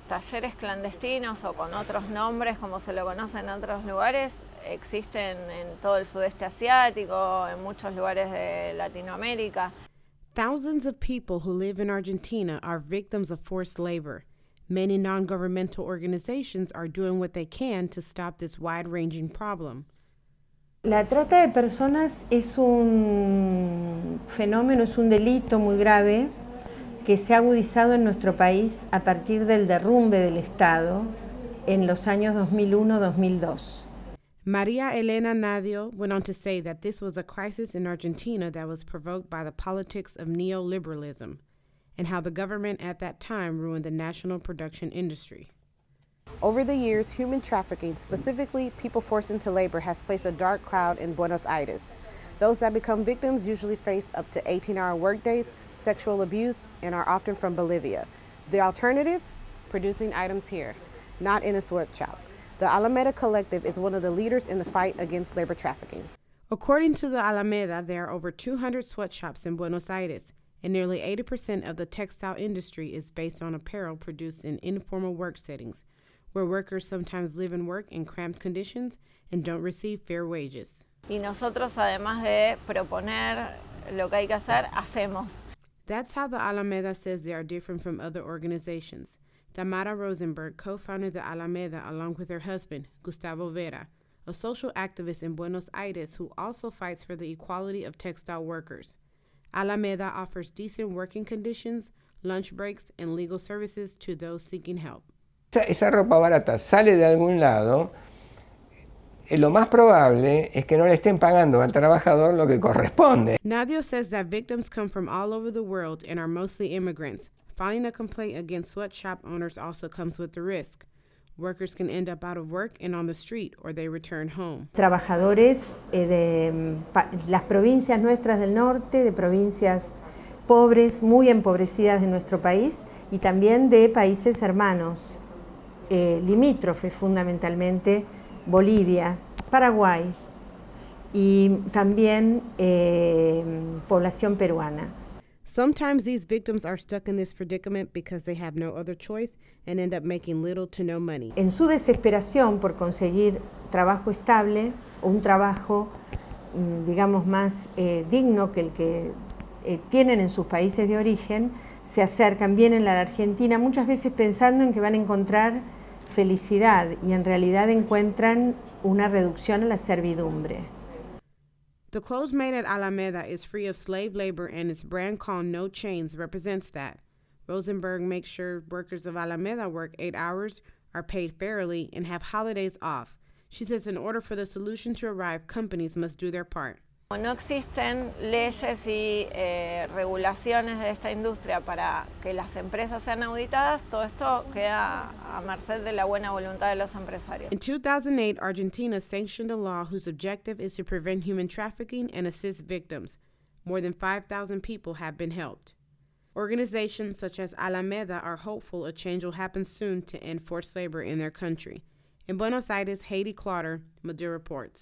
talleres clandestinos o con otros nombres, como se lo conoce en otros lugares, existen en todo el sudeste asiático, en muchos lugares de Latinoamérica. Thousands of people who live in Argentina are victims of forced labor. Many non-governmental organizations are doing what they can to stop this wide-ranging problem. La trata de personas es un fenómeno, es un delito muy grave que se ha agudizado en nuestro país a partir del derrumbe del Estado en los años 2001-2002. Maria Elena Nadio went on to say that this was a crisis in Argentina that was provoked by the politics of neoliberalism and how the government at that time ruined the national production industry. Over the years, human trafficking, specifically people forced into labor, has placed a dark cloud in Buenos Aires. Those that become victims usually face up to 18-hour workdays, sexual abuse, and are often from Bolivia. The alternative? Producing items here, not in a sweatshop. The Alameda Collective is one of the leaders in the fight against labor trafficking. According to the Alameda, there are over 200 sweatshops in Buenos Aires, and nearly 80% of the textile industry is based on apparel produced in informal work settings, where workers sometimes live and work in cramped conditions and don't receive fair wages. Y nosotros, además de proponer lo que hay que hacer, hacemos. That's how the Alameda says they are different from other organizations. Tamara Rosenberg co-founded the Alameda along with her husband, Gustavo Vera, a social activist in Buenos Aires who also fights for the equality of textile workers. Alameda offers decent working conditions, lunch breaks, and legal services to those seeking help. Esa ropa barata sale de algún lado, lo más probable es que no le estén pagando al trabajador lo que corresponde. Nadio says that victims come from all over the world and are mostly immigrants. Filing a complaint against sweatshop owners also comes with the risk. Workers can end up out of work and on the street, or they return home. Trabajadores de las provincias nuestras del norte, de provincias pobres, muy empobrecidas de nuestro país, y también de países hermanos, limítrofes fundamentalmente, Bolivia, Paraguay y también población peruana. Sometimes these victims are stuck in this predicament because they have no other choice and end up making little to no money. En su desesperación por conseguir trabajo estable o un trabajo, digamos, más digno que el que tienen en sus países de origen, se acercan, vienen a la Argentina, muchas veces pensando en que van a encontrar felicidad y en realidad encuentran una reducción a la servidumbre. The clothes made at Alameda is free of slave labor, and its brand called No Chains represents that. Rosenberg makes sure workers of Alameda work 8 hours, are paid fairly, and have holidays off. She says in order for the solution to arrive, companies must do their part. No existen leyes y regulaciones de esta industria para que las empresas sean auditadas, todo esto queda a merced de la buena voluntad de los empresarios. In 2008, Argentina sanctioned a law whose objective is to prevent human trafficking and assist victims. More than 5,000 people have been helped. Organizations such as Alameda are hopeful a change will happen soon to end forced labor in their country. In Buenos Aires, Haiti Clotter, Madrid reports.